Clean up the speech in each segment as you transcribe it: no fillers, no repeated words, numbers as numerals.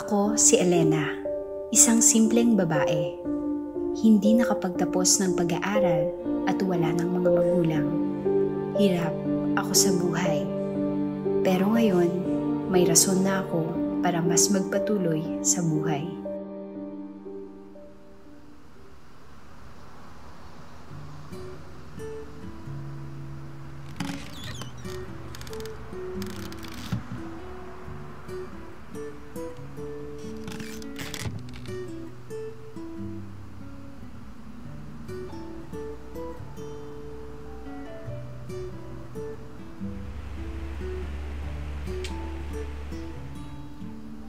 Ako si Elena, isang simpleng babae. Hindi nakapagtapos ng pag-aaral at wala ng mga magulang. Hirap ako sa buhay. Pero ngayon, may rason na ako para mas magpatuloy sa buhay.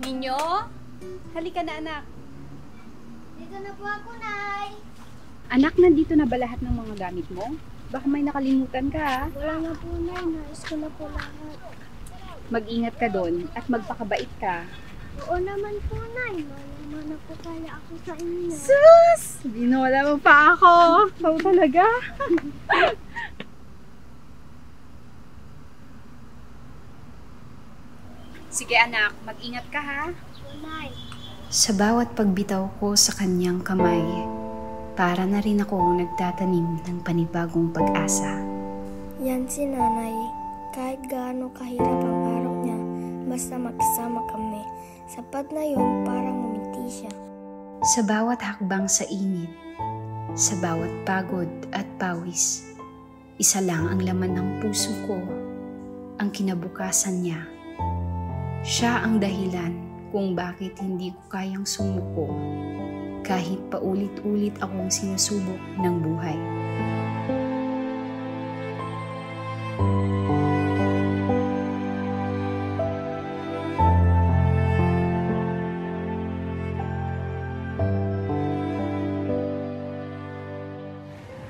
Ninyo? Halika na, anak. Dito na po ako, Nay. Anak, nandito na ba lahat ng mga gamit mo? Baka may nakalimutan ka, ha? Wala na po, Nay. Nais ko na po lahat. Mag-ingat ka doon at magpakabait ka. Oo naman po, Nay. Malaman na po kaya ako sa inyo. Sus! Binola mo pa ako. Ikaw talaga. Sige, anak. Mag-ingat ka, ha? Oo, Nay. Sa bawat pagbitaw ko sa kanyang kamay, para na rin ako nagtatanim ng panibagong pag-asa. Yan si Nanay. Kahit gaano kahirap ang araw niya, basta magkasama kami. Sapat na yun para ngumiti siya. Sa bawat hakbang sa init, sa bawat pagod at pawis, isa lang ang laman ng puso ko, ang kinabukasan niya. Siya ang dahilan kung bakit hindi ko kayang sumuko kahit paulit-ulit akong sinusubok ng buhay.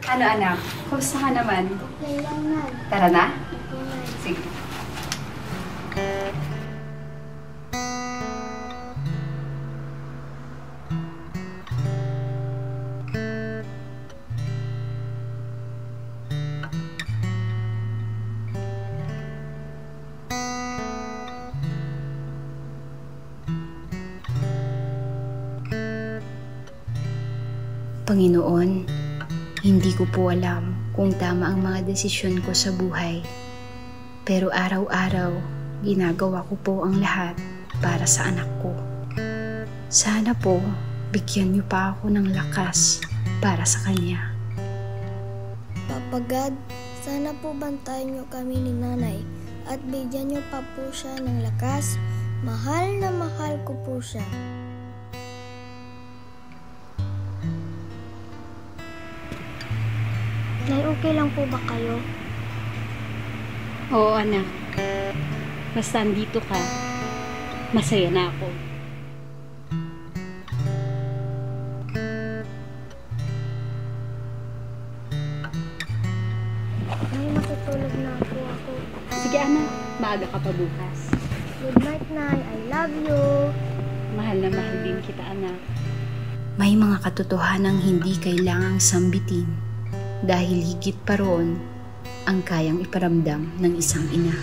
Ano, anak? Kumusta ka naman? Okay lang, Nay. Tara na? Opo, Nay. Sige. Panginoon, hindi ko po alam kung tama ang mga desisyon ko sa buhay. Pero araw-araw, ginagawa ko po ang lahat para sa anak ko. Sana po, bigyan niyo pa ako ng lakas para sa kanya. Papa God, sana po bantayan niyo kami ni Nanay at bigyan niyo pa po siya ng lakas. Mahal na mahal ko po siya. Nay, okay lang po ba kayo? Oo, anak. Basta andito ka, masaya na ako. Nay, matutulog na po ako. Sige, anak. Maaga ka pa bukas. Good night, Nay. I love you. Mahal na mahal din kita, anak. May mga katotohanang hindi kailangang sambitin dahil higit pa roon ang kayang iparamdam ng isang ina.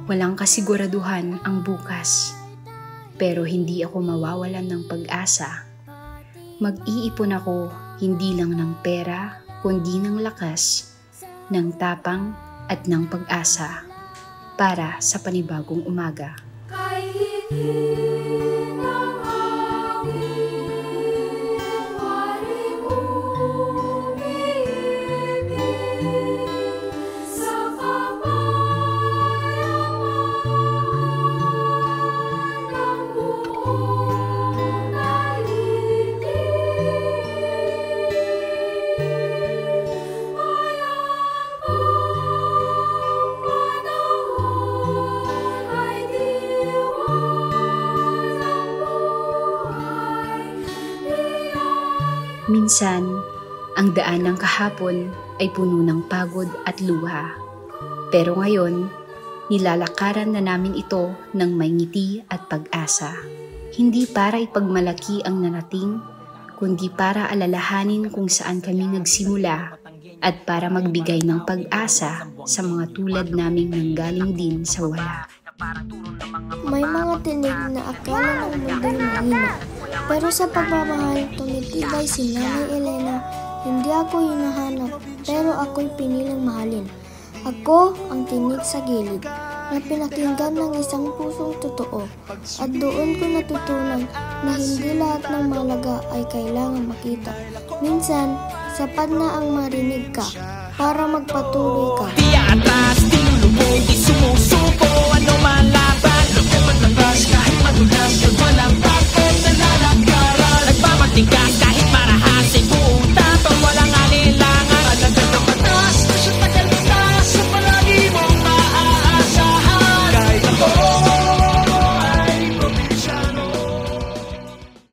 Walang kasiguraduhan ang bukas, pero hindi ako mawawalan ng pag-asa. Mag-iipon ako hindi lang ng pera, kundi ng lakas, ng tapang at ng pag-asa para sa panibagong umaga. Ay, di minsan, ang daan ng kahapon ay puno ng pagod at luha. Pero ngayon, nilalakaran na namin ito ng may ngiti at pag-asa. Hindi para ipagmalaki ang narating, kundi para alalahanin kung saan kami nagsimula at para magbigay ng pag-asa sa mga tulad naming nanggaling din sa wala. May mga tinig na akala ng mundo'y mahina. Pero sa pagmamahal, tumitibay si Nanay Elena. Hindi ako hinahanap, pero ako'y piniling mahalin. Ako ang tinig sa gilid, na pinakinggan ng isang pusong totoo. At doon ko natutunan na hindi lahat ng malaga ay kailangan makita. Minsan, sapat na ang marinig ka para magpatuloy ka. Di atras, di lulubog, di sumusuko, ano man laban.